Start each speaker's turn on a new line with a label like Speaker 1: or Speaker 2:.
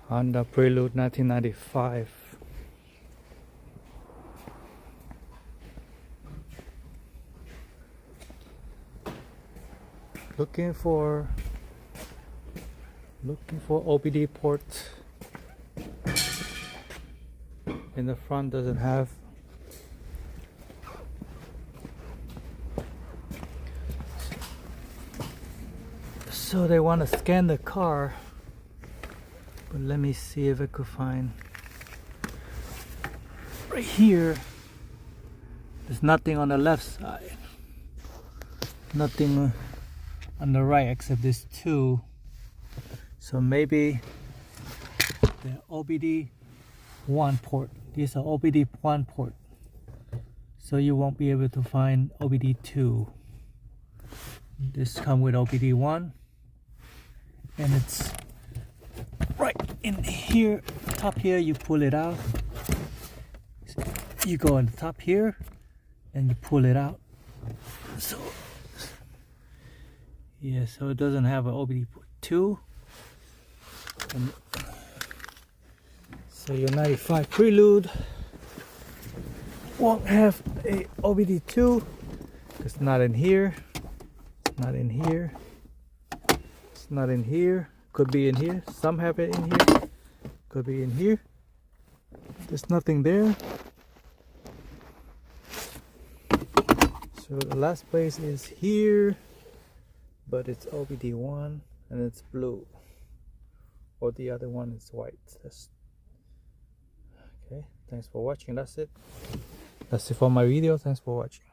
Speaker 1: Honda Prelude 1995. Looking for OBD port. In the front doesn't have. So they want to scan the car, but let me see if I could find right here. There's nothing on the left side, nothing on the right except this two. So maybe the OBD 1 port. These are OBD 1 port, so you won't be able to find OBD 2. This come with OBD 1, and it's right in here, top here. You pull it out, you go on the top here and you pull it out. So yeah, so it doesn't have an OBD 2. And so your 95 Prelude won't have a OBD 2 because it's not in here. It's not in here. It's not in here. Could be in here. Some have it in here. Could be in here. There's nothing there. So the last place is here, but it's OBD 1 and it's blue, or the other one is white. Okay, thanks for watching. That's it for my video. Thanks for watching.